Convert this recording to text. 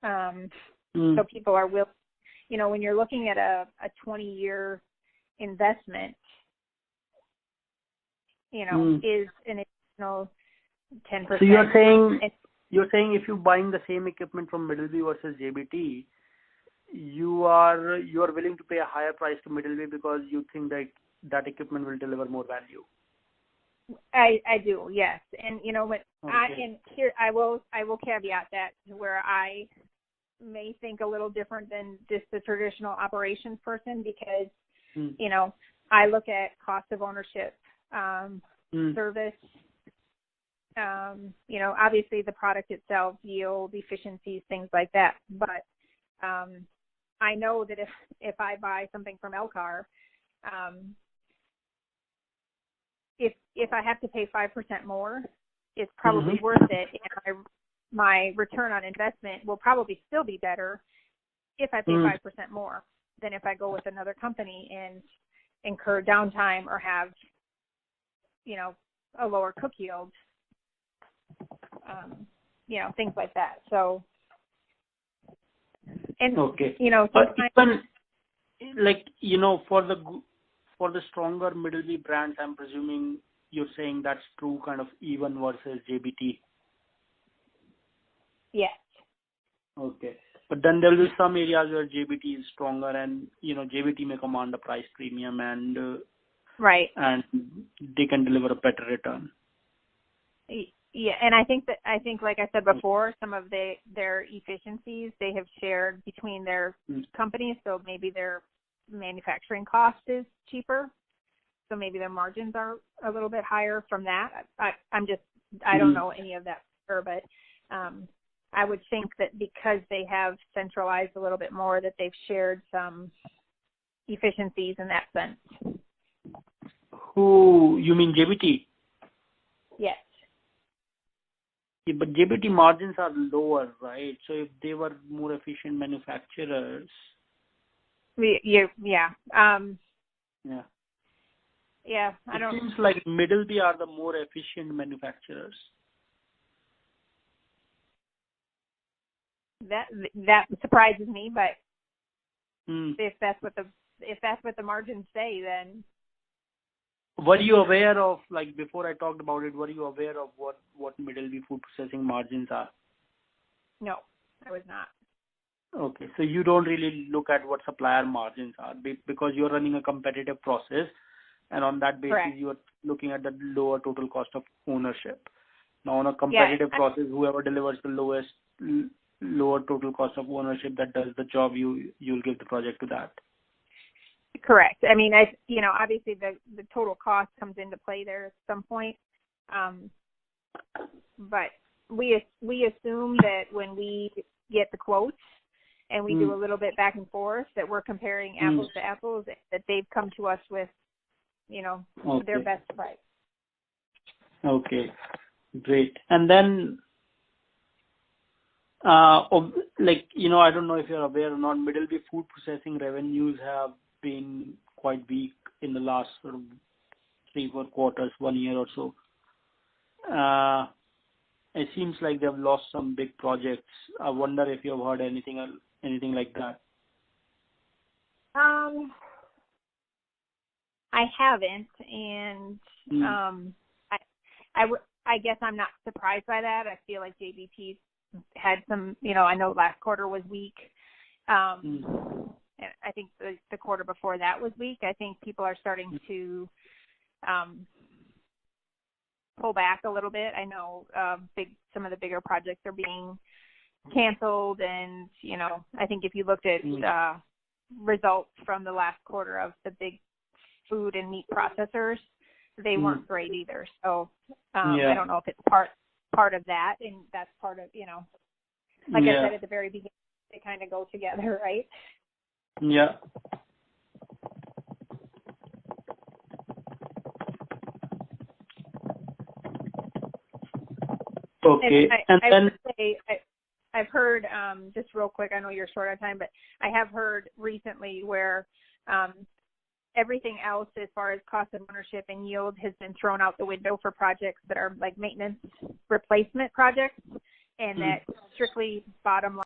So people are will, when you're looking at a 20-year investment, is an additional 10%. So you're saying if you're buying the same equipment from Middleby versus JBT, you are willing to pay a higher price to Middleby because you think that equipment will deliver more value. I do, yes. And Okay. here I will caveat that where I may think a little different than just the traditional operations person because I look at cost of ownership, service, obviously the product itself, yield, efficiencies, things like that. But I know that if I buy something from Elcar, if I have to pay 5% more, it's probably worth it, and my return on investment will probably still be better if I pay 5% more than if I go with another company and incur downtime or have, a lower cook yield, things like that. So, and okay, but even for the stronger Middleby brands, I'm presuming you're saying that's true kind of even versus JBT. Yes. Okay. But then there will be some areas where JBT is stronger and, JBT may command a price premium and right. And they can deliver a better return. Yeah, and I think, like I said before, some of their efficiencies they have shared between their companies, so maybe their manufacturing cost is cheaper, so maybe their margins are a little bit higher from that. I don't know any of that for sure, but I would think that because they have centralized a little bit more, that they've shared some efficiencies in that sense. Who, you mean JBT? Yes. Yeah, but JBT margins are lower, right? So if they were more efficient manufacturers. Yeah. Yeah. Yeah, It seems like Middleby are the more efficient manufacturers. That surprises me, but if that's what the margins say, then. Were you aware of, before I talked about it, were you aware of what Middleby food processing margins are? No, I was not. Okay, so you don't really look at what supplier margins are because you're running a competitive process, and on that basis, correct, you are looking at the lower total cost of ownership. Now, on a competitive process, whoever delivers the lower total cost of ownership that does the job, you'll give the project to that. Correct. I mean, obviously the total cost comes into play there at some point, but we assume that when we get the quotes and we do a little bit back and forth, that we're comparing apples to apples, that they've come to us with, their best price. Okay, great. And then, I don't know if you're aware or not, Middleby food processing revenues have been quite weak in the last sort of 3-4 quarters, 1 year or so. It seems like they've lost some big projects. I wonder if you've heard anything like that. I haven't, and I guess I'm not surprised by that. I feel like JBT had some, I know last quarter was weak. I think the quarter before that was weak. I think people are starting to pull back a little bit. I know some of the bigger projects are being canceled, and I think if you looked at results from the last quarter of the big food and meat processors, they weren't great either. So I don't know if it's part of that, and that's part of like I said at the very beginning, they kind of go together, right? Yeah. Okay. I've heard, just real quick, I know you're short on time, but I have heard recently where everything else as far as cost of ownership and yield has been thrown out the window for projects that are like maintenance replacement projects, and that strictly bottom line